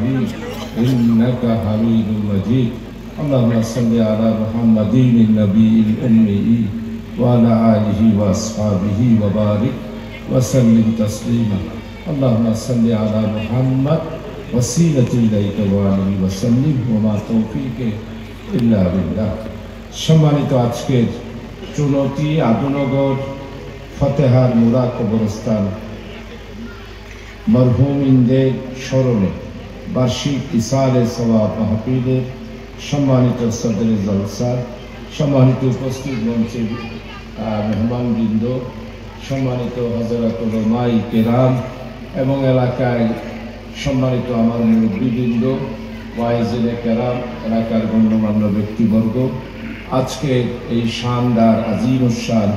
العالمين إنك حميد مجيد اللهم صل على محمد النبي الأمي وعلى آله وأصحابه وبارك وسلم تسليما اللهم صل على محمد وسيلة إليك وآله وسلم وما توفيقه إلا بالله সম্মানিত আজকের চুনতি আদুনগর ফতেহার মুরা কবরস্থান মরহুমিনদের স্মরণে বার্ষিক ইসালে সওয়াব মাহফিলের সম্মানিত সদরে জলসা সম্মানিত উপস্থিত মঞ্চের মেহমানবৃন্দ সম্মানিত হযরত উলামাই কেরাম এবং এলাকায় সম্মানিত আমার মুরব্বীবৃন্দ ওয়াইজেনে কেরাম এলাকার গণ্যমান্য ব্যক্তিবর্গ আজকে এই শানদার আজিমুশান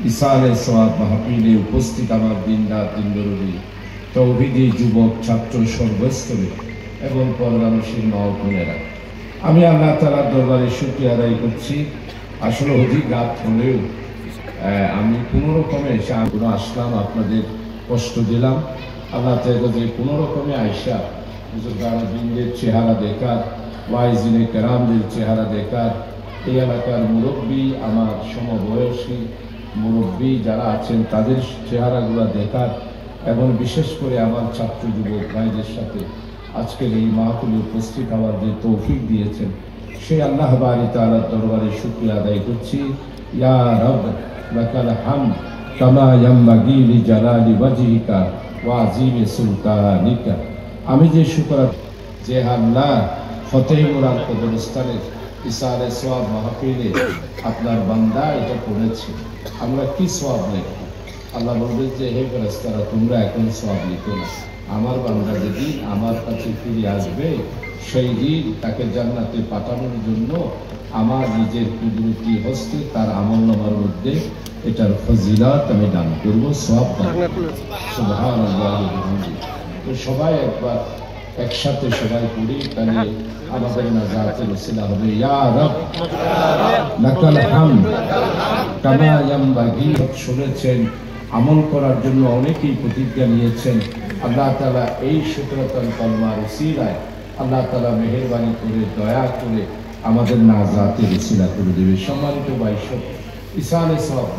ইসালে সওয়াব মাহফিলে উপস্থিত আমার দিনদার দিনদরদি তৌহিদি যুবক ছাত্র সর্বস্তরে এবং পরগামীশীল মা ও বোনেরা আমি আল্লাহ তাআলার দরবারে শুকরিয়া আদায় করছি। আসলে অধিক রাত হলেও আমি কোনো রকমে আসলাম, আপনাদের কষ্ট দিলাম। আল্লাহ তাআলা যে কোনো রকমে আয়সা বুজুর্গানদের চেহারা দেখার, ওয়াইজিনে কেরামদের চেহারা দেখার, এই এলাকার মুরব্বী আমার সমবয়সী মুরব্বী যারা আছেন তাদের চেহারাগুলো দেখার এবং বিশেষ করে আমার ছাত্র যুবক ভাইদের সাথে আজকের এই মাহফিলে উপস্থিত হওয়ার যে তৌফিক দিয়েছেন সেই আল্লাহ বারি তাআলার দরবারে শুকরিয়া আদায় করছি। ইয়া রব লাকাল হামদ কামা ইয়ামবাগি লিজালালি ওয়াজহিকা ওয়া আযীমি সুলতানিকা। আমি যে শুকর যে আল্লাহ ফতেহপুরার কবরস্থানের ইসালে সওয়াব মাহফিলে আপনার বান্দা এটা পড়েছে, আমরা কি সওয়াব নেব? আল্লাহ বলবে যে হে ফেরেশতারা তোমরা এখন সওয়াব লিখো না, আমার বান্দা যেদিন আমার কাছে ফিরে আসবে সেই দিন তাকে জান্নাতে পাঠানোর জন্য আমার নিজের কুদরতি হস্তে তার আমলনামার মধ্যে এটার ফজিলত আমি দান করবো, সওয়াব দান করব। সুবহানাল্লাহ। তো সবাই একবার একসাথে সবাই পড়ি, তাহলে আমাদের নাজাতের ওসিলা হবে। ইয়া রব লাকাল হামদ কামা ইয়ামবাগি। শুনেছেন আমল করার জন্য অনেকেই প্রতিজ্ঞা নিয়েছেন। আল্লাহ তাআলা এই শুকরাতান কলমার ওসিলায় আল্লাহ তাআলা মেহেরবানি করে দয়া করে আমাদের নাজাতের ওসিলা করে দেবে। সম্মানিত ভাই সব ইসালে সওয়াব